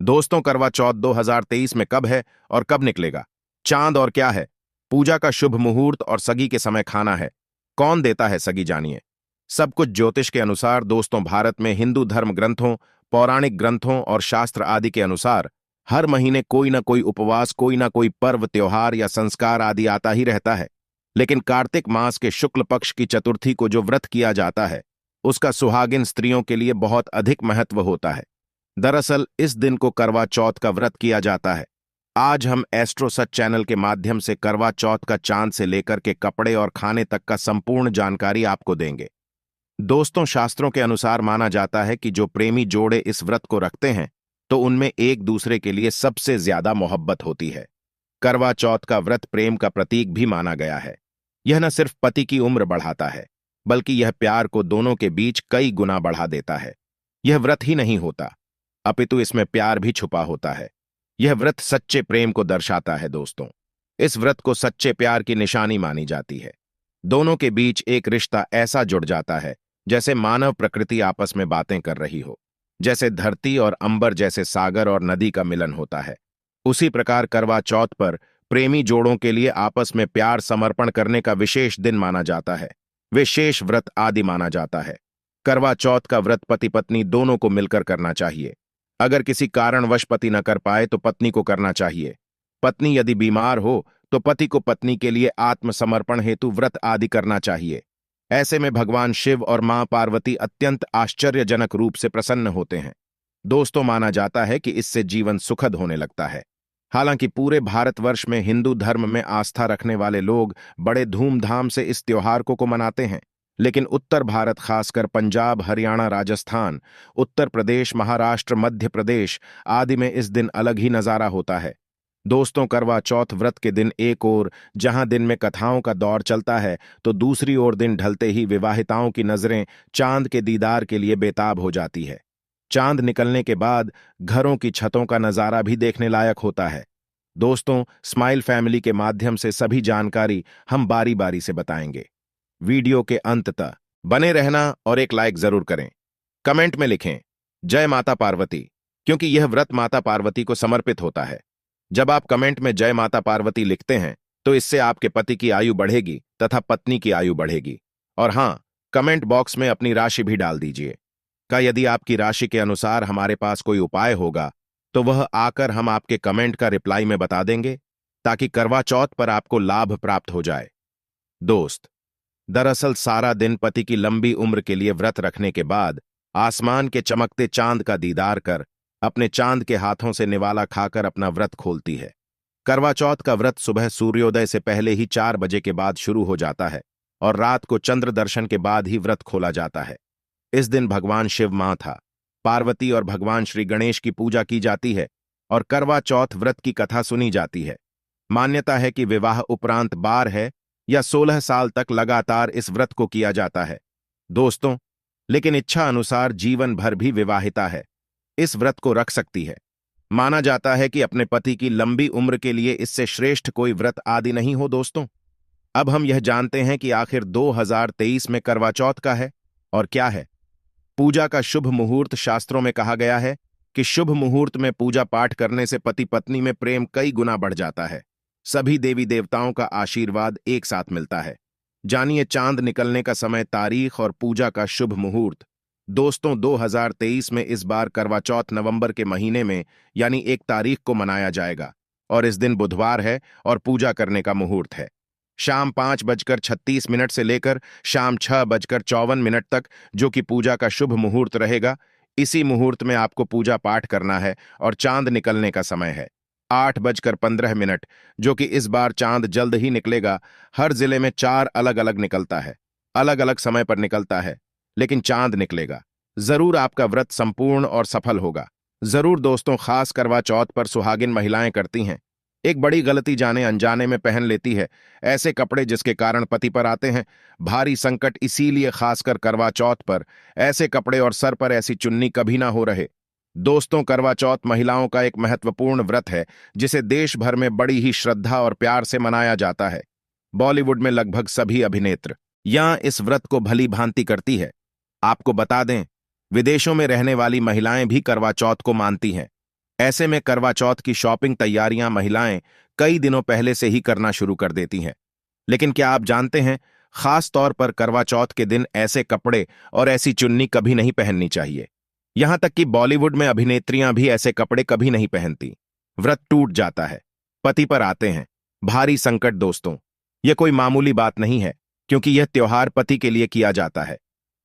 दोस्तों, करवा चौथ 2023 में कब है और कब निकलेगा? चांद और क्या है? पूजा का शुभ मुहूर्त और सगी के समय खाना है। कौन देता है सगी, जानिए। सब कुछ ज्योतिष के अनुसार दोस्तों। भारत में हिंदू धर्म ग्रंथों, पौराणिक ग्रंथों और शास्त्र आदि के अनुसार हर महीने कोई ना कोई उपवास, कोई ना कोई पर्व, त्योहार या संस्कार आदि आता ही रहता है। लेकिन कार्तिक मास के शुक्ल पक्ष की चतुर्थी को जो व्रत किया जाता है, उसका सुहागिन स्त्रियों के लिए बहुत अधिक महत्व होता है। दरअसल इस दिन को करवा चौथ का व्रत किया जाता है। आज हम एस्ट्रो सच चैनल के माध्यम से करवा चौथ का चांद से लेकर के कपड़े और खाने तक का संपूर्ण जानकारी आपको देंगे। दोस्तों, शास्त्रों के अनुसार माना जाता है कि जो प्रेमी जोड़े इस व्रत को रखते हैं तो उनमें एक दूसरे के लिए सबसे ज्यादा मोहब्बत होती है। करवा चौथ का व्रत प्रेम का प्रतीक भी माना गया है। यह न सिर्फ पति की उम्र बढ़ाता है, बल्कि यह प्यार को दोनों के बीच कई गुना बढ़ा देता है। यह व्रत ही नहीं होता, अपितु इसमें प्यार भी छुपा होता है। यह व्रत सच्चे प्रेम को दर्शाता है। दोस्तों, इस व्रत को सच्चे प्यार की निशानी मानी जाती है। दोनों के बीच एक रिश्ता ऐसा जुड़ जाता है जैसे मानव प्रकृति आपस में बातें कर रही हो, जैसे धरती और अंबर, जैसे सागर और नदी का मिलन होता है। उसी प्रकार करवा चौथ पर प्रेमी जोड़ों के लिए आपस में प्यार समर्पण करने का विशेष दिन माना जाता है। विशेष व्रत आदि माना जाता है। करवा चौथ का व्रत पति पत्नी दोनों को मिलकर करना चाहिए। अगर किसी कारणवश पति न कर पाए तो पत्नी को करना चाहिए। पत्नी यदि बीमार हो तो पति को पत्नी के लिए आत्मसमर्पण हेतु व्रत आदि करना चाहिए। ऐसे में भगवान शिव और मां पार्वती अत्यंत आश्चर्यजनक रूप से प्रसन्न होते हैं। दोस्तों, माना जाता है कि इससे जीवन सुखद होने लगता है। हालांकि पूरे भारतवर्ष में हिंदू धर्म में आस्था रखने वाले लोग बड़े धूमधाम से इस त्योहार को मनाते हैं, लेकिन उत्तर भारत, खासकर पंजाब, हरियाणा, राजस्थान, उत्तर प्रदेश, महाराष्ट्र, मध्य प्रदेश आदि में इस दिन अलग ही नजारा होता है। दोस्तों, करवा चौथ व्रत के दिन एक ओर जहां दिन में कथाओं का दौर चलता है, तो दूसरी ओर दिन ढलते ही विवाहिताओं की नजरें चांद के दीदार के लिए बेताब हो जाती है। चांद निकलने के बाद घरों की छतों का नजारा भी देखने लायक होता है। दोस्तों, स्माइल फैमिली के माध्यम से सभी जानकारी हम बारी बारी से बताएंगे। वीडियो के अंत तक बने रहना और एक लाइक जरूर करें। कमेंट में लिखें जय माता पार्वती, क्योंकि यह व्रत माता पार्वती को समर्पित होता है। जब आप कमेंट में जय माता पार्वती लिखते हैं तो इससे आपके पति की आयु बढ़ेगी तथा पत्नी की आयु बढ़ेगी। और हां, कमेंट बॉक्स में अपनी राशि भी डाल दीजिए। यदि आपकी राशि के अनुसार हमारे पास कोई उपाय होगा तो वह आकर हम आपके कमेंट का रिप्लाई में बता देंगे, ताकि करवा चौथ पर आपको लाभ प्राप्त हो जाए। दोस्त, दरअसल सारा दिन पति की लंबी उम्र के लिए व्रत रखने के बाद आसमान के चमकते चांद का दीदार कर अपने चांद के हाथों से निवाला खाकर अपना व्रत खोलती है। करवा चौथ का व्रत सुबह सूर्योदय से पहले ही 4 बजे के बाद शुरू हो जाता है और रात को चंद्र दर्शन के बाद ही व्रत खोला जाता है। इस दिन भगवान शिव, माता पार्वती और भगवान श्री गणेश की पूजा की जाती है और करवा चौथ व्रत की कथा सुनी जाती है। मान्यता है कि विवाह उपरांत 12 या 16 साल तक लगातार इस व्रत को किया जाता है। दोस्तों, लेकिन इच्छा अनुसार जीवन भर भी विवाहिता है इस व्रत को रख सकती है। माना जाता है कि अपने पति की लंबी उम्र के लिए इससे श्रेष्ठ कोई व्रत आदि नहीं हो। दोस्तों, अब हम यह जानते हैं कि आखिर 2023 में करवा चौथ का है और क्या है। पूजा का शुभ मुहूर्त। शास्त्रों में कहा गया है कि शुभ मुहूर्त में पूजा पाठ करने से पति पत्नी में प्रेम कई गुना बढ़ जाता है। सभी देवी देवताओं का आशीर्वाद एक साथ मिलता है। जानिए चांद निकलने का समय, तारीख और पूजा का शुभ मुहूर्त। दोस्तों, 2023 में इस बार करवा चौथ नवंबर के महीने में यानी 1 तारीख को मनाया जाएगा और इस दिन बुधवार है और पूजा करने का मुहूर्त है शाम 5:36 से लेकर शाम 6:54 तक, जो कि पूजा का शुभ मुहूर्त रहेगा। इसी मुहूर्त में आपको पूजा पाठ करना है और चांद निकलने का समय है 8:15, जो कि इस बार चांद जल्द ही निकलेगा। हर जिले में 4 अलग अलग निकलता है, अलग अलग समय पर निकलता है, लेकिन चांद निकलेगा। जरूर आपका व्रत संपूर्ण और सफल होगा। जरूर दोस्तों, खास करवा चौथ पर सुहागिन महिलाएं करती हैं एक बड़ी गलती, जाने अनजाने में पहन लेती है ऐसे कपड़े जिसके कारण पति पर आते हैं भारी संकट। इसीलिए खासकर करवा चौथ पर ऐसे कपड़े और सर पर ऐसी चुन्नी कभी ना हो रहे। दोस्तों, करवा चौथ महिलाओं का एक महत्वपूर्ण व्रत है जिसे देश भर में बड़ी ही श्रद्धा और प्यार से मनाया जाता है। बॉलीवुड में लगभग सभी अभिनेत्र यहां इस व्रत को भली भांति करती है। आपको बता दें, विदेशों में रहने वाली महिलाएं भी करवा चौथ को मानती हैं। ऐसे में करवा चौथ की शॉपिंग तैयारियां महिलाएं कई दिनों पहले से ही करना शुरू कर देती हैं। लेकिन क्या आप जानते हैं, खास तौर पर करवा चौथ के दिन ऐसे कपड़े और ऐसी चुन्नी कभी नहीं पहननी चाहिए। यहां तक कि बॉलीवुड में अभिनेत्रियां भी ऐसे कपड़े कभी नहीं पहनती। व्रत टूट जाता है, पति पर आते हैं भारी संकट। दोस्तों, यह कोई मामूली बात नहीं है, क्योंकि यह त्योहार पति के लिए किया जाता है।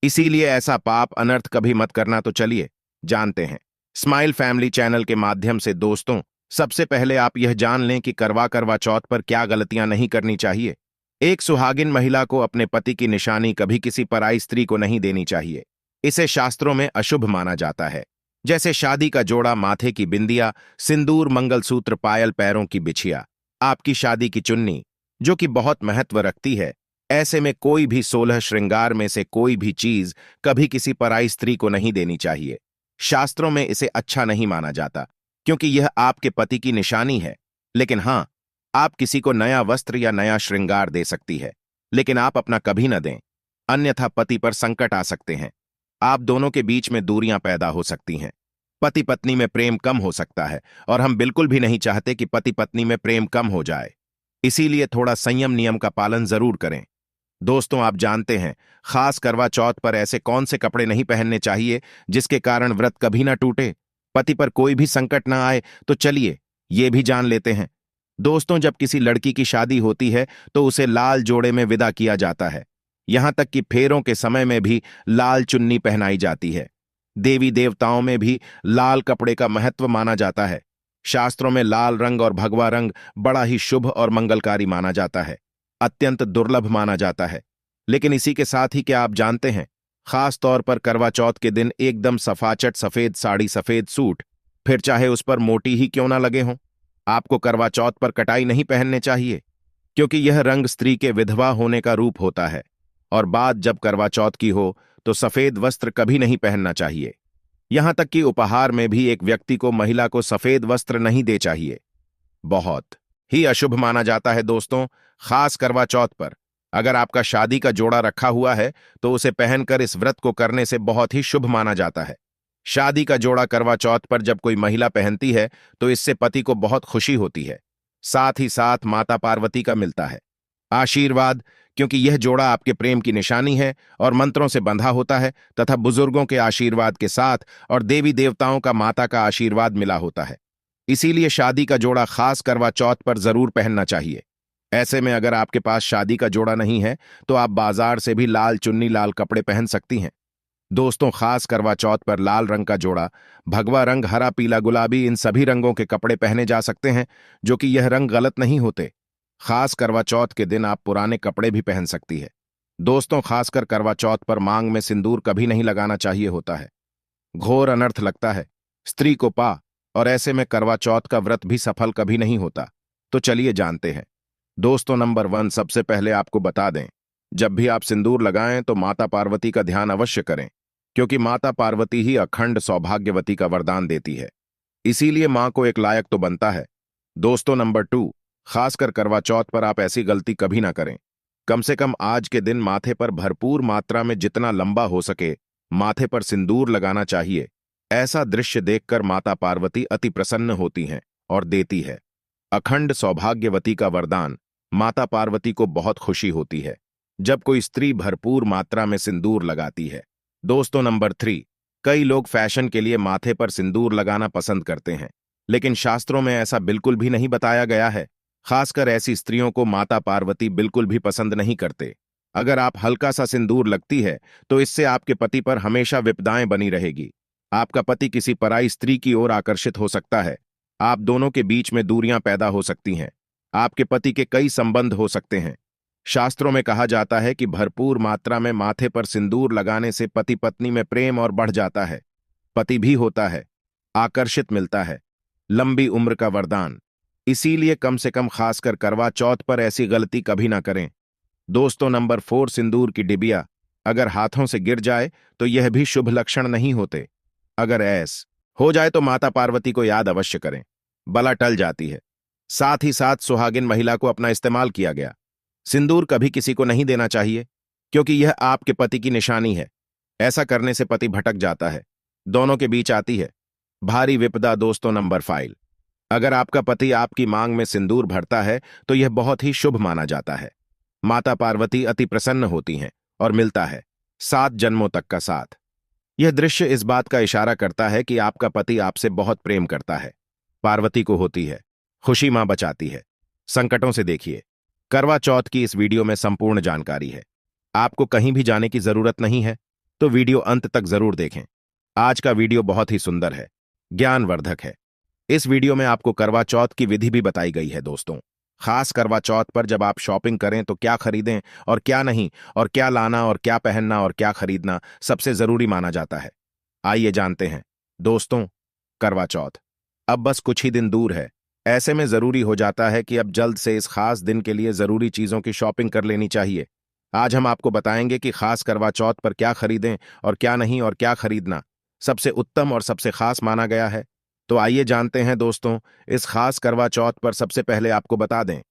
इसीलिए ऐसा पाप अनर्थ कभी मत करना। तो चलिए जानते हैं। स्माइल फैमिली चैनल के माध्यम से दोस्तों, सबसे पहले आप यह जान लें कि करवा चौथ पर क्या गलतियां नहीं करनी चाहिए। एक सुहागिन महिला को अपने पति की निशानी कभी किसी पराई स्त्री को नहीं देनी चाहिए। इसे शास्त्रों में अशुभ माना जाता है। जैसे शादी का जोड़ा, माथे की बिंदिया, सिंदूर, मंगलसूत्र, पायल, पैरों की बिछिया, आपकी शादी की चुन्नी, जो कि बहुत महत्व रखती है। ऐसे में कोई भी 16 श्रृंगार में से कोई भी चीज कभी किसी पराई स्त्री को नहीं देनी चाहिए। शास्त्रों में इसे अच्छा नहीं माना जाता, क्योंकि यह आपके पति की निशानी है। लेकिन हां, आप किसी को नया वस्त्र या नया श्रृंगार दे सकती है, लेकिन आप अपना कभी न दें, अन्यथा पति पर संकट आ सकते हैं। आप दोनों के बीच में दूरियां पैदा हो सकती हैं। पति पत्नी में प्रेम कम हो सकता है, और हम बिल्कुल भी नहीं चाहते कि पति पत्नी में प्रेम कम हो जाए। इसीलिए थोड़ा संयम नियम का पालन जरूर करें। दोस्तों, आप जानते हैं, खास करवा चौथ पर ऐसे कौन से कपड़े नहीं पहनने चाहिए जिसके कारण व्रत कभी ना टूटे, पति पर कोई भी संकट ना आए। तो चलिए ये भी जान लेते हैं। दोस्तों, जब किसी लड़की की शादी होती है तो उसे लाल जोड़े में विदा किया जाता है। यहां तक कि फेरों के समय में भी लाल चुन्नी पहनाई जाती है। देवी देवताओं में भी लाल कपड़े का महत्व माना जाता है। शास्त्रों में लाल रंग और भगवा रंग बड़ा ही शुभ और मंगलकारी माना जाता है, अत्यंत दुर्लभ माना जाता है। लेकिन इसी के साथ ही क्या आप जानते हैं, खास तौर पर करवा चौथ के दिन एकदम सफाचट सफेद साड़ी, सफेद सूट, फिर चाहे उस पर मोटी ही क्यों ना लगे हों, आपको करवा चौथ पर कटाई नहीं पहनने चाहिए, क्योंकि यह रंग स्त्री के विधवा होने का रूप होता है। और बात जब करवा चौथ की हो तो सफेद वस्त्र कभी नहीं पहनना चाहिए। यहां तक कि उपहार में भी एक व्यक्ति को महिला को सफेद वस्त्र नहीं दे चाहिए, बहुत ही अशुभ माना जाता है। दोस्तों, खास करवा चौथ पर अगर आपका शादी का जोड़ा रखा हुआ है तो उसे पहनकर इस व्रत को करने से बहुत ही शुभ माना जाता है। शादी का जोड़ा करवा चौथ पर जब कोई महिला पहनती है तो इससे पति को बहुत खुशी होती है, साथ ही साथ माता पार्वती का मिलता है आशीर्वाद, क्योंकि यह जोड़ा आपके प्रेम की निशानी है और मंत्रों से बंधा होता है तथा बुजुर्गों के आशीर्वाद के साथ और देवी देवताओं का, माता का आशीर्वाद मिला होता है। इसीलिए शादी का जोड़ा खास करवा चौथ पर जरूर पहनना चाहिए। ऐसे में अगर आपके पास शादी का जोड़ा नहीं है तो आप बाजार से भी लाल चुन्नी, लाल कपड़े पहन सकती हैं। दोस्तों, खास करवा चौथ पर लाल रंग का जोड़ा, भगवा रंग, हरा, पीला, गुलाबी, इन सभी रंगों के कपड़े पहने जा सकते हैं, जो कि यह रंग गलत नहीं होते। खास करवा चौथ के दिन आप पुराने कपड़े भी पहन सकती है। दोस्तों, खासकर करवा चौथ पर मांग में सिंदूर कभी नहीं लगाना चाहिए होता है, घोर अनर्थ लगता है स्त्री को पा, और ऐसे में करवा चौथ का व्रत भी सफल कभी नहीं होता। तो चलिए जानते हैं। दोस्तों, नंबर 1, सबसे पहले आपको बता दें, जब भी आप सिंदूर लगाएं तो माता पार्वती का ध्यान अवश्य करें, क्योंकि माता पार्वती ही अखंड सौभाग्यवती का वरदान देती है। इसीलिए मां को एक लायक तो बनता है। दोस्तों, नंबर 2, खासकर करवा चौथ पर आप ऐसी गलती कभी ना करें। कम से कम आज के दिन माथे पर भरपूर मात्रा में जितना लंबा हो सके माथे पर सिंदूर लगाना चाहिए। ऐसा दृश्य देखकर माता पार्वती अति प्रसन्न होती हैं और देती है अखंड सौभाग्यवती का वरदान। माता पार्वती को बहुत खुशी होती है जब कोई स्त्री भरपूर मात्रा में सिंदूर लगाती है। दोस्तों, नंबर 3, कई लोग फैशन के लिए माथे पर सिंदूर लगाना पसंद करते हैं, लेकिन शास्त्रों में ऐसा बिल्कुल भी नहीं बताया गया है। खासकर ऐसी स्त्रियों को माता पार्वती बिल्कुल भी पसंद नहीं करते। अगर आप हल्का सा सिंदूर लगती है तो इससे आपके पति पर हमेशा विपदाएं बनी रहेगी। आपका पति किसी पराई स्त्री की ओर आकर्षित हो सकता है। आप दोनों के बीच में दूरियां पैदा हो सकती हैं। आपके पति के कई संबंध हो सकते हैं। शास्त्रों में कहा जाता है कि भरपूर मात्रा में माथे पर सिंदूर लगाने से पति पत्नी में प्रेम और बढ़ जाता है, पति भी होता है, आकर्षित मिलता है, लंबी उम्र का वरदान। इसीलिए कम से कम खासकर करवा चौथ पर ऐसी गलती कभी ना करें। दोस्तों, नंबर 4, सिंदूर की डिबिया अगर हाथों से गिर जाए तो यह भी शुभ लक्षण नहीं होते। अगर ऐस हो जाए तो माता पार्वती को याद अवश्य करें, बला टल जाती है। साथ ही साथ सुहागिन महिला को अपना इस्तेमाल किया गया सिंदूर कभी किसी को नहीं देना चाहिए, क्योंकि यह आपके पति की निशानी है। ऐसा करने से पति भटक जाता है, दोनों के बीच आती है, भारी विपदा। दोस्तों नंबर 5, अगर आपका पति आपकी मांग में सिंदूर भरता है तो यह बहुत ही शुभ माना जाता है। माता पार्वती अति प्रसन्न होती हैं और मिलता है 7 जन्मों तक का साथ। यह दृश्य इस बात का इशारा करता है कि आपका पति आपसे बहुत प्रेम करता है। पार्वती को होती है खुशी, मां बचाती है संकटों से। देखिए, करवा चौथ की इस वीडियो में संपूर्ण जानकारी है। आपको कहीं भी जाने की जरूरत नहीं है, तो वीडियो अंत तक जरूर देखें। आज का वीडियो बहुत ही सुंदर है, ज्ञानवर्धक है। इस वीडियो में आपको करवा चौथ की विधि भी बताई गई है। दोस्तों, खास करवा चौथ पर जब आप शॉपिंग करें तो क्या खरीदें और क्या नहीं, और क्या लाना और क्या पहनना और क्या खरीदना सबसे जरूरी माना जाता है। आइए जानते हैं। दोस्तों, करवा चौथ अब बस कुछ ही दिन दूर है। ऐसे में जरूरी हो जाता है कि अब जल्द से इस खास दिन के लिए जरूरी चीजों की शॉपिंग कर लेनी चाहिए। आज हम आपको बताएंगे कि खास करवा चौथ पर क्या खरीदें और क्या नहीं, और क्या खरीदना सबसे उत्तम और सबसे खास माना गया है। तो आइए जानते हैं। दोस्तों, इस खास करवा चौथ पर सबसे पहले आपको बता दें,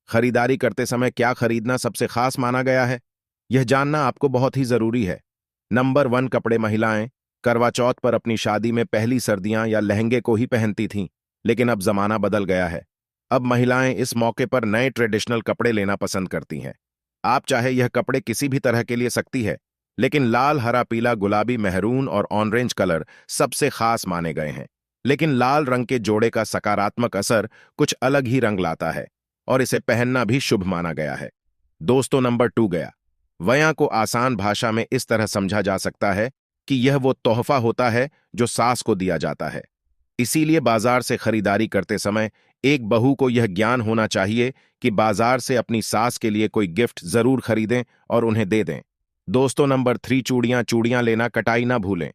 खरीदारी करते समय क्या खरीदना सबसे खास माना गया है, यह जानना आपको बहुत ही जरूरी है। नंबर 1, कपड़े। महिलाएं करवा चौथ पर अपनी शादी में पहली सर्दियां या लहंगे को ही पहनती थीं, लेकिन अब जमाना बदल गया है। अब महिलाएं इस मौके पर नए ट्रेडिशनल कपड़े लेना पसंद करती हैं। आप चाहे यह कपड़े किसी भी तरह के लिए सकती है, लेकिन लाल, हरा, पीला, गुलाबी, मेहरून और ऑरेंज कलर सबसे खास माने गए हैं। लेकिन लाल रंग के जोड़े का सकारात्मक असर कुछ अलग ही रंग लाता है और इसे पहनना भी शुभ माना गया है। दोस्तों, नंबर 2 गया। वया को आसान भाषा में इस तरह समझा जा सकता है कि यह वो तोहफा होता है जो सास को दिया जाता है। इसीलिए बाजार से खरीदारी करते समय एक बहू को यह ज्ञान होना चाहिए कि बाजार से अपनी सास के लिए कोई गिफ्ट जरूर खरीदें और उन्हें दे दें। दोस्तों, नंबर 3, चूड़ियां। चूड़ियां लेना कटाई ना भूलें।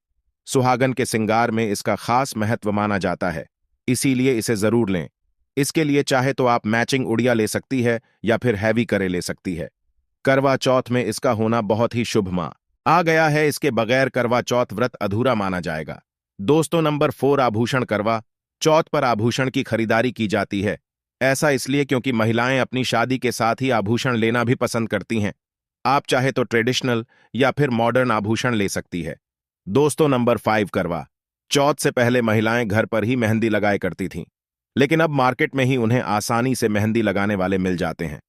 सुहागन के श्रृंगार में इसका खास महत्व माना जाता है, इसीलिए इसे जरूर लें। इसके लिए चाहे तो आप मैचिंग उड़िया ले सकती है या फिर हैवी करे ले सकती है। करवा चौथ में इसका होना बहुत ही शुभ मां आ गया है। इसके बगैर करवा चौथ व्रत अधूरा माना जाएगा। दोस्तों, नंबर 4, आभूषण। करवा चौथ पर आभूषण की खरीदारी की जाती है। ऐसा इसलिए क्योंकि महिलाएं अपनी शादी के साथ ही आभूषण लेना भी पसंद करती हैं। आप चाहे तो ट्रेडिशनल या फिर मॉडर्न आभूषण ले सकती है। दोस्तों, नंबर 5, करवा चौथ से पहले महिलाएं घर पर ही मेहंदी लगाया करती थीं, लेकिन अब मार्केट में ही उन्हें आसानी से मेहंदी लगाने वाले मिल जाते हैं।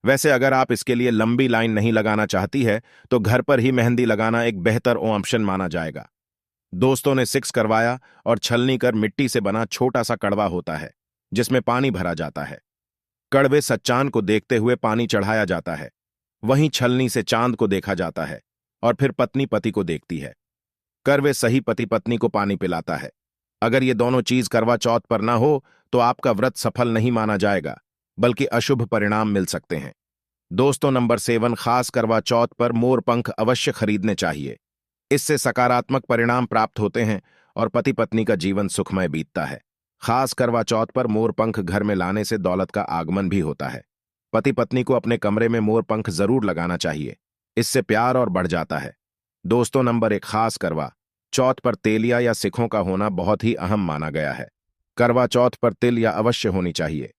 वैसे अगर आप इसके लिए लंबी लाइन नहीं लगाना चाहती है तो घर पर ही मेहंदी लगाना एक बेहतर ऑप्शन माना जाएगा। दोस्तों ने 6 करवाया और छलनी कर मिट्टी से बना छोटा सा कड़वा होता है जिसमें पानी भरा जाता है। कड़वे सच्चान को देखते हुए पानी चढ़ाया जाता है। वहीं छलनी से चांद को देखा जाता है और फिर पत्नी पति को देखती है। करवे सही पति पत्नी को पानी पिलाता है। अगर ये दोनों चीज करवा चौथ पर ना हो तो आपका व्रत सफल नहीं माना जाएगा, बल्कि अशुभ परिणाम मिल सकते हैं। दोस्तों, नंबर 7, खास करवा चौथ पर मोर पंख अवश्य खरीदने चाहिए। इससे सकारात्मक परिणाम प्राप्त होते हैं और पति पत्नी का जीवन सुखमय बीतता है। खास करवा चौथ पर मोर पंख घर में लाने से दौलत का आगमन भी होता है। पति पत्नी को अपने कमरे में मोर पंख जरूर लगाना चाहिए, इससे प्यार और बढ़ जाता है। दोस्तों, नंबर 1, खास करवा चौथ पर तेलिया या सिखों का होना बहुत ही अहम माना गया है। करवा चौथ पर तिल या अवश्य होनी चाहिए।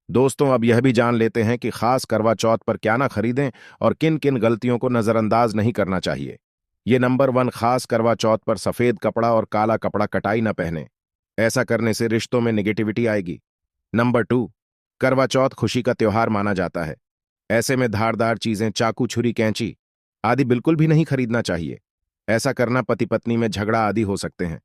दोस्तों, अब यह भी जान लेते हैं कि खास करवा चौथ पर क्या ना खरीदें और किन किन गलतियों को नजरअंदाज नहीं करना चाहिए। ये नंबर 1, खास करवा चौथ पर सफेद कपड़ा और काला कपड़ा कटाई न पहने। ऐसा करने से रिश्तों में नेगेटिविटी आएगी। नंबर 2, करवा चौथ खुशी का त्योहार माना जाता है। ऐसे में धारदार चीजें, चाकू, छुरी, कैंची आदि बिल्कुल भी नहीं खरीदना चाहिए। ऐसा करना पति पत्नी में झगड़ा आदि हो सकते हैं।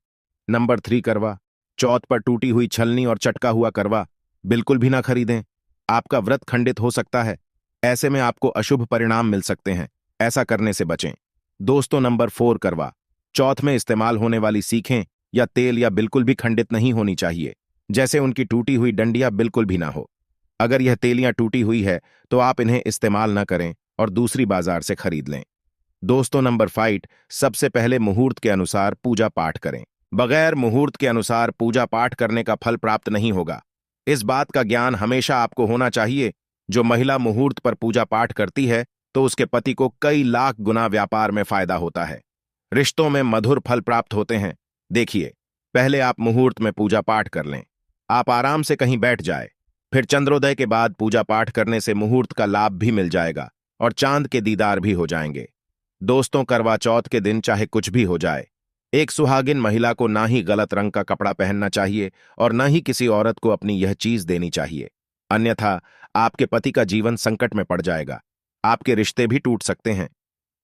नंबर 3, करवा चौथ पर टूटी हुई छलनी और चटका हुआ करवा बिल्कुल भी ना खरीदें। आपका व्रत खंडित हो सकता है। ऐसे में आपको अशुभ परिणाम मिल सकते हैं, ऐसा करने से बचें। दोस्तों, नंबर 4, करवा चौथ में इस्तेमाल होने वाली सीखें या तेल या बिल्कुल भी खंडित नहीं होनी चाहिए, जैसे उनकी टूटी हुई डंडियां बिल्कुल भी ना हो। अगर यह तेलियां टूटी हुई है तो आप इन्हें इस्तेमाल न करें और दूसरी बाजार से खरीद लें। दोस्तों, नंबर 5, सबसे पहले मुहूर्त के अनुसार पूजा पाठ करें। बगैर मुहूर्त के अनुसार पूजा पाठ करने का फल प्राप्त नहीं होगा। इस बात का ज्ञान हमेशा आपको होना चाहिए। जो महिला मुहूर्त पर पूजा पाठ करती है तो उसके पति को कई लाख गुना व्यापार में फायदा होता है, रिश्तों में मधुर फल प्राप्त होते हैं। देखिए, पहले आप मुहूर्त में पूजा पाठ कर लें। आप आराम से कहीं बैठ जाए, फिर चंद्रोदय के बाद पूजा पाठ करने से मुहूर्त का लाभ भी मिल जाएगा और चांद के दीदार भी हो जाएंगे। दोस्तों, करवा चौथ के दिन चाहे कुछ भी हो जाए, एक सुहागिन महिला को ना ही गलत रंग का कपड़ा पहनना चाहिए और न ही किसी औरत को अपनी यह चीज देनी चाहिए, अन्यथा आपके पति का जीवन संकट में पड़ जाएगा। आपके रिश्ते भी टूट सकते हैं।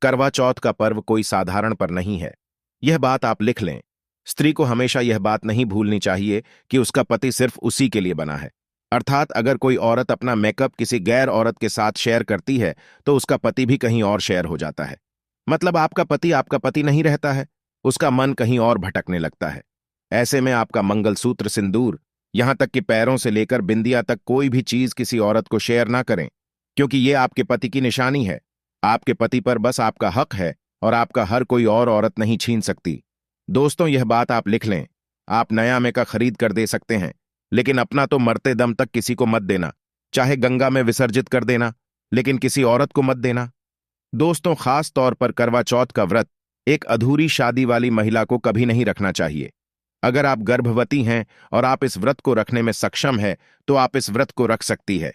करवा चौथ का पर्व कोई साधारण पर नहीं है। यह बात आप लिख लें। स्त्री को हमेशा यह बात नहीं भूलनी चाहिए कि उसका पति सिर्फ उसी के लिए बना है। अर्थात अगर कोई औरत अपना मेकअप किसी गैर औरत के साथ शेयर करती है तो उसका पति भी कहीं और शेयर हो जाता है। मतलब आपका पति नहीं रहता है, उसका मन कहीं और भटकने लगता है। ऐसे में आपका मंगलसूत्र, सिंदूर, यहां तक कि पैरों से लेकर बिंदिया तक कोई भी चीज किसी औरत को शेयर ना करें, क्योंकि यह आपके पति की निशानी है। आपके पति पर बस आपका हक है और आपका हर कोई और औरत नहीं छीन सकती। दोस्तों, यह बात आप लिख लें। आप नया मेका खरीद कर दे सकते हैं, लेकिन अपना तो मरते दम तक किसी को मत देना। चाहे गंगा में विसर्जित कर देना, लेकिन किसी औरत को मत देना। दोस्तों, खास तौर पर करवा चौथ का व्रत एक अधूरी शादी वाली महिला को कभी नहीं रखना चाहिए। अगर आप गर्भवती हैं और आप इस व्रत को रखने में सक्षम है तो आप इस व्रत को रख सकती है।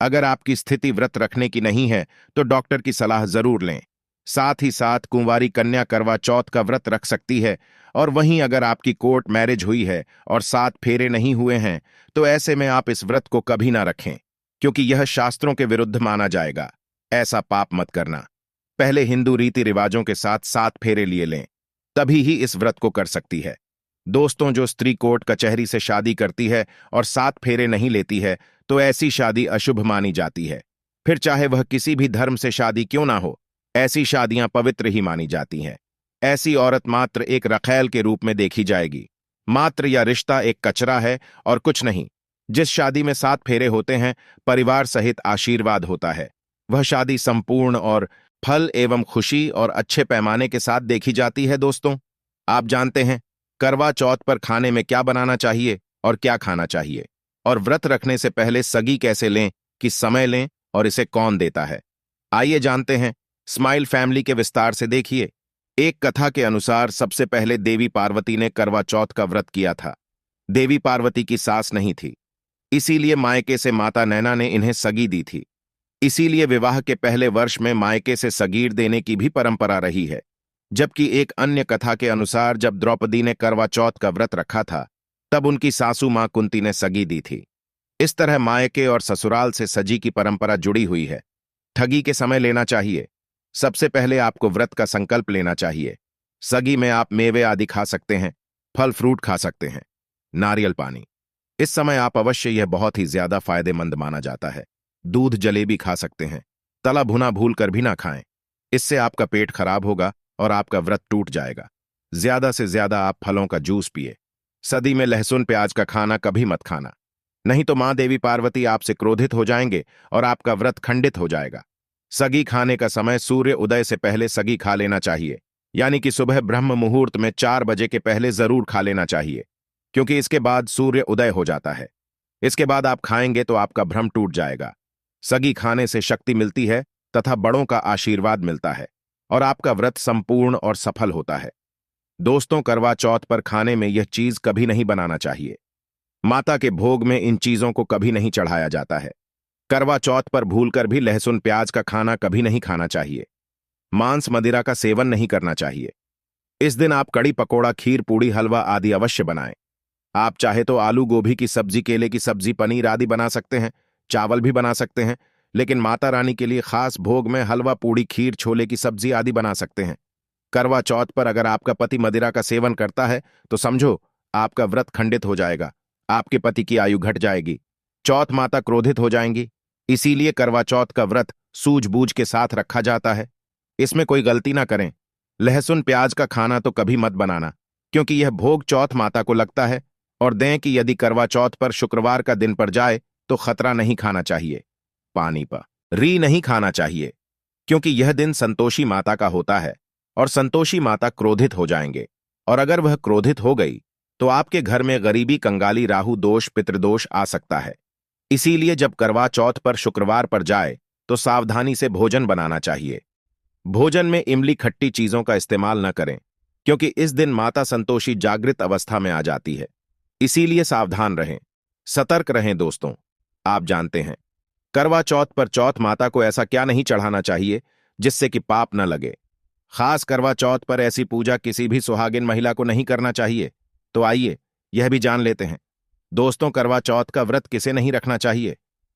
अगर आपकी स्थिति व्रत रखने की नहीं है तो डॉक्टर की सलाह जरूर लें। साथ ही साथ कुंवारी कन्या करवा चौथ का व्रत रख सकती है। और वहीं अगर आपकी कोर्ट मैरिज हुई है और 7 फेरे नहीं हुए हैं तो ऐसे में आप इस व्रत को कभी ना रखें, क्योंकि यह शास्त्रों के विरुद्ध माना जाएगा। ऐसा पाप मत करना। पहले हिंदू रीति रिवाजों के साथ 7 फेरे लिए लें, तभी ही इस व्रत को कर सकती है। दोस्तों, जो स्त्री कोर्ट कचहरी से शादी करती है और 7 फेरे नहीं लेती है तो ऐसी शादी अशुभ मानी जाती है। फिर चाहे वह किसी भी धर्म से शादी क्यों ना हो, ऐसी शादियां पवित्र ही मानी जाती हैं। ऐसी औरत मात्र एक रखैल के रूप में देखी जाएगी। मात्र या रिश्ता एक कचरा है और कुछ नहीं। जिस शादी में 7 फेरे होते हैं, परिवार सहित आशीर्वाद होता है, वह शादी संपूर्ण और फल एवं खुशी और अच्छे पैमाने के साथ देखी जाती है। दोस्तों, आप जानते हैं करवा चौथ पर खाने में क्या बनाना चाहिए और क्या खाना चाहिए, और व्रत रखने से पहले सगी कैसे लें, किस समय लें और इसे कौन देता है। आइए जानते हैं। स्माइल फैमिली के विस्तार से देखिए। एक कथा के अनुसार सबसे पहले देवी पार्वती ने करवा चौथ का व्रत किया था। देवी पार्वती की सास नहीं थी, इसीलिए मायके से माता नैना ने इन्हें सगी दी थी। इसीलिए विवाह के पहले वर्ष में मायके से सगीर देने की भी परंपरा रही है। जबकि एक अन्य कथा के अनुसार जब द्रौपदी ने करवा चौथ का व्रत रखा था तब उनकी सासू मां कुंती ने सगी दी थी। इस तरह मायके और ससुराल से सजी की परंपरा जुड़ी हुई है। ठगी के समय लेना चाहिए। सबसे पहले आपको व्रत का संकल्प लेना चाहिए। सगी में आप मेवे आदि खा सकते हैं, फल फ्रूट खा सकते हैं, नारियल पानी। इस समय आप अवश्य, यह बहुत ही ज्यादा फायदेमंद माना जाता है, दूध जलेबी खा सकते हैं। तला भुना भूल कर भी ना खाएं, इससे आपका पेट खराब होगा और आपका व्रत टूट जाएगा। ज्यादा से ज्यादा आप फलों का जूस पिए। सदी में लहसुन प्याज का खाना कभी मत खाना, नहीं तो मां देवी पार्वती आपसे क्रोधित हो जाएंगे और आपका व्रत खंडित हो जाएगा। सगी खाने का समय सूर्य उदय से पहले सगी खा लेना चाहिए, यानी कि सुबह ब्रह्म मुहूर्त में 4 बजे के पहले जरूर खा लेना चाहिए, क्योंकि इसके बाद सूर्य उदय हो जाता है। इसके बाद आप खाएंगे तो आपका भ्रम टूट जाएगा। सगी खाने से शक्ति मिलती है तथा बड़ों का आशीर्वाद मिलता है और आपका व्रत संपूर्ण और सफल होता है। दोस्तों, करवा चौथ पर खाने में यह चीज कभी नहीं बनाना चाहिए। माता के भोग में इन चीजों को कभी नहीं चढ़ाया जाता है। करवा चौथ पर भूलकर भी लहसुन प्याज का खाना कभी नहीं खाना चाहिए। मांस मदिरा का सेवन नहीं करना चाहिए। इस दिन आप कड़ी पकोड़ा, खीर, पूड़ी, हलवा आदि अवश्य बनाएं। आप चाहे तो आलू गोभी की सब्जी, केले की सब्जी, पनीर आदि बना सकते हैं, चावल भी बना सकते हैं, लेकिन माता रानी के लिए खास भोग में हलवा, पूड़ी, खीर, छोले की सब्जी आदि बना सकते हैं। करवा चौथ पर अगर आपका पति मदिरा का सेवन करता है तो समझो आपका व्रत खंडित हो जाएगा, आपके पति की आयु घट जाएगी, चौथ माता क्रोधित हो जाएंगी। इसीलिए करवा चौथ का व्रत सूझबूझ के साथ रखा जाता है। इसमें कोई गलती ना करें। लहसुन प्याज का खाना तो कभी मत बनाना, क्योंकि यह भोग चौथ माता को लगता है। और दें कि यदि करवा चौथ पर शुक्रवार का दिन पड़ जाए तो खतरा नहीं खाना चाहिए। पानी पर री नहीं खाना चाहिए, क्योंकि यह दिन संतोषी माता का होता है और संतोषी माता क्रोधित हो जाएंगे। और अगर वह क्रोधित हो गई तो आपके घर में गरीबी, कंगाली, राहु दोष, पितृदोष आ सकता है। इसीलिए जब करवा चौथ पर शुक्रवार पर जाए तो सावधानी से भोजन बनाना चाहिए। भोजन में इमली, खट्टी चीजों का इस्तेमाल न करें, क्योंकि इस दिन माता संतोषी जागृत अवस्था में आ जाती है। इसीलिए सावधान रहें, सतर्क रहें। दोस्तों, आप जानते हैं करवा चौथ पर चौथ माता को ऐसा क्या नहीं चढ़ाना चाहिए जिससे कि पाप न लगे। खास करवा चौथ पर ऐसी पूजा किसी भी सुहागिन महिला को नहीं करना चाहिए। तो आइए यह भी जान लेते हैं। दोस्तों, करवा चौथ का व्रत किसे नहीं रखना चाहिए,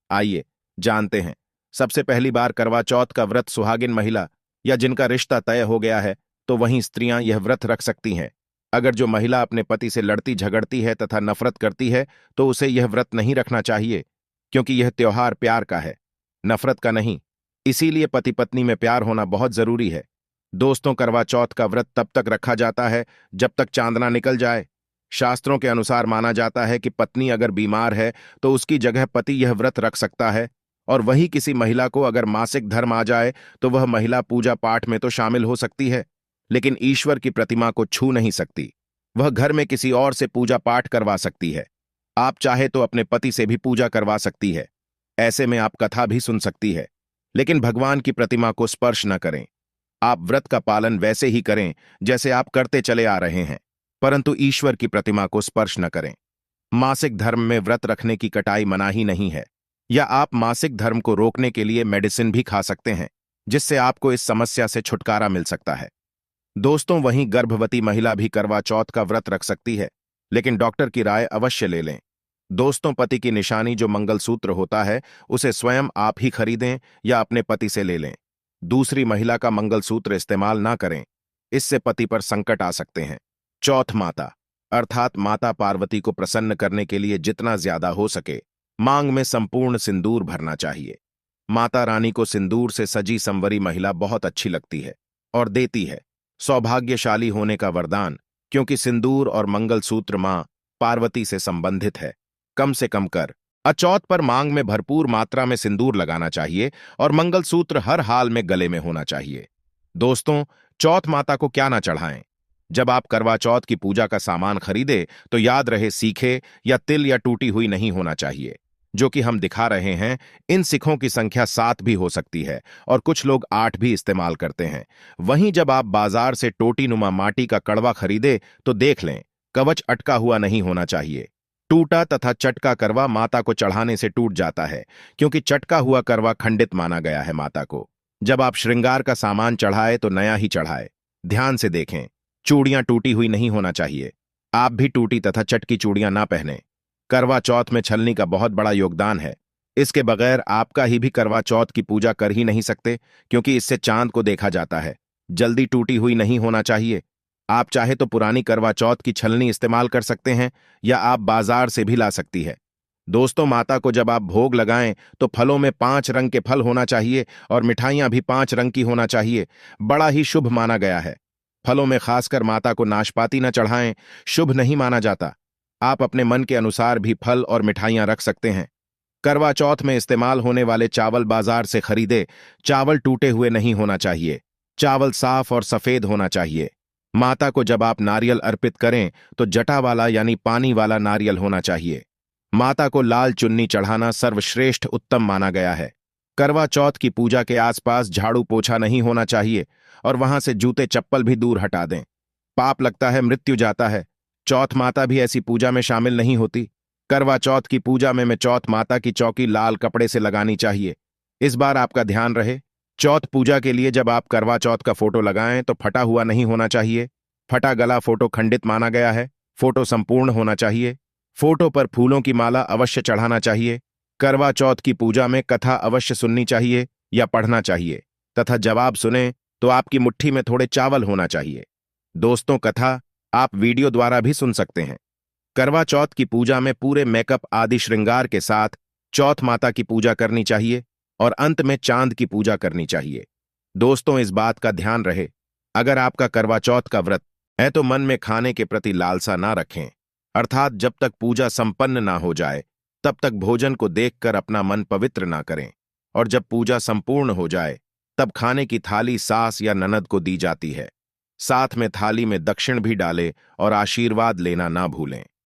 आइए जानते हैं। सबसे पहली बार करवा चौथ का व्रत सुहागिन महिला या जिनका रिश्ता तय हो गया है तो वहीं स्त्रियां यह व्रत रख सकती हैं। अगर जो महिला अपने पति से लड़ती झगड़ती है तथा नफरत करती है तो उसे यह व्रत नहीं रखना चाहिए, क्योंकि यह त्योहार प्यार का है, नफरत का नहीं। इसीलिए पति पत्नी में प्यार होना बहुत जरूरी है। दोस्तों, करवा चौथ का व्रत तब तक रखा जाता है जब तक चांदना निकल जाए। शास्त्रों के अनुसार माना जाता है कि पत्नी अगर बीमार है तो उसकी जगह पति यह व्रत रख सकता है, और वही किसी महिला को अगर मासिक धर्म आ जाए तो वह महिला पूजा पाठ में तो शामिल हो सकती है, लेकिन ईश्वर की प्रतिमा को छू नहीं सकती। वह घर में किसी और से पूजा पाठ करवा सकती है। आप चाहे तो अपने पति से भी पूजा करवा सकती है। ऐसे में आप कथा भी सुन सकती है, लेकिन भगवान की प्रतिमा को स्पर्श न करें। आप व्रत का पालन वैसे ही करें जैसे आप करते चले आ रहे हैं, परंतु ईश्वर की प्रतिमा को स्पर्श न करें। मासिक धर्म में व्रत रखने की कटाई मनाही नहीं है, या आप मासिक धर्म को रोकने के लिए मेडिसिन भी खा सकते हैं, जिससे आपको इस समस्या से छुटकारा मिल सकता है। दोस्तों, वहीं गर्भवती महिला भी करवा चौथ का व्रत रख सकती है, लेकिन डॉक्टर की राय अवश्य ले लें। दोस्तों, पति की निशानी जो मंगलसूत्र होता है उसे स्वयं आप ही खरीदें या अपने पति से ले लें। दूसरी महिला का मंगलसूत्र इस्तेमाल ना करें, इससे पति पर संकट आ सकते हैं। चौथ माता अर्थात माता पार्वती को प्रसन्न करने के लिए जितना ज्यादा हो सके मांग में संपूर्ण सिंदूर भरना चाहिए। माता रानी को सिंदूर से सजी संवरी महिला बहुत अच्छी लगती है और देती है सौभाग्यशाली होने का वरदान, क्योंकि सिंदूर और मंगलसूत्र मां पार्वती से संबंधित है। कम से कम कर चौथ पर मांग में भरपूर मात्रा में सिंदूर लगाना चाहिए और मंगलसूत्र हर हाल में गले में होना चाहिए। दोस्तों, चौथ माता को क्या ना चढ़ाएं। जब आप करवा चौथ की पूजा का सामान खरीदे तो याद रहे सीखे या तिल या टूटी हुई नहीं होना चाहिए। जो कि हम दिखा रहे हैं, इन सिखों की संख्या 7 भी हो सकती है और कुछ लोग 8 भी इस्तेमाल करते हैं। वहीं जब आप बाजार से टोटी नुमा माटी का कड़वा खरीदे तो देख लें, कवच अटका हुआ नहीं होना चाहिए। टूटा तथा चटका करवा माता को चढ़ाने से टूट जाता है, क्योंकि चटका हुआ करवा खंडित माना गया है माता को। जब आप श्रृंगार का सामान चढ़ाए तो नया ही चढ़ाए। ध्यान से देखें, चूड़ियां टूटी हुई नहीं होना चाहिए। आप भी टूटी तथा चटकी चूड़ियां ना पहने। करवा चौथ में छलनी का बहुत बड़ा योगदान है। इसके बगैर आपका ही भी करवा चौथ की पूजा कर ही नहीं सकते, क्योंकि इससे चांद को देखा जाता है। जल्दी टूटी हुई नहीं होना चाहिए। आप चाहे तो पुरानी करवा चौथ की छलनी इस्तेमाल कर सकते हैं, या आप बाजार से भी ला सकती है। दोस्तों, माता को जब आप भोग लगाएं तो फलों में 5 रंग के फल होना चाहिए और मिठाइयां भी 5 रंग की होना चाहिए। बड़ा ही शुभ माना गया है। फलों में खासकर माता को नाशपाती न चढ़ाएं, शुभ नहीं माना जाता। आप अपने मन के अनुसार भी फल और मिठाइयां रख सकते हैं। करवा चौथ में इस्तेमाल होने वाले चावल बाजार से खरीदे चावल टूटे हुए नहीं होना चाहिए। चावल साफ और सफेद होना चाहिए। माता को जब आप नारियल अर्पित करें तो जटा वाला यानी पानी वाला नारियल होना चाहिए। माता को लाल चुन्नी चढ़ाना सर्वश्रेष्ठ उत्तम माना गया है। करवा चौथ की पूजा के आसपास झाड़ू पोछा नहीं होना चाहिए और वहां से जूते चप्पल भी दूर हटा दें। पाप लगता है, मृत्यु जाता है। चौथ माता भी ऐसी पूजा में शामिल नहीं होती। करवा चौथ की पूजा में चौथ माता की चौकी लाल कपड़े से लगानी चाहिए। इस बार आपका ध्यान रहे, चौथ पूजा के लिए जब आप करवा चौथ का फोटो लगाएं तो फटा हुआ नहीं होना चाहिए। फटा गला फोटो खंडित माना गया है। फोटो संपूर्ण होना चाहिए। फोटो पर फूलों की माला अवश्य चढ़ाना चाहिए। करवा चौथ की पूजा में कथा अवश्य सुननी चाहिए या पढ़ना चाहिए, तथा जब आप सुने तो आपकी मुट्ठी में थोड़े चावल होना चाहिए। दोस्तों, कथा आप वीडियो द्वारा भी सुन सकते हैं। करवा चौथ की पूजा में पूरे मेकअप आदि श्रृंगार के साथ चौथ माता की पूजा करनी चाहिए और अंत में चांद की पूजा करनी चाहिए। दोस्तों, इस बात का ध्यान रहे, अगर आपका करवा चौथ का व्रत है तो मन में खाने के प्रति लालसा ना रखें, अर्थात जब तक पूजा संपन्न ना हो जाए तब तक भोजन को देखकर अपना मन पवित्र ना करें, और जब पूजा संपूर्ण हो जाए तब खाने की थाली सास या ननद को दी जाती है। साथ में थाली में दक्षिण भी डालें और आशीर्वाद लेना ना भूलें।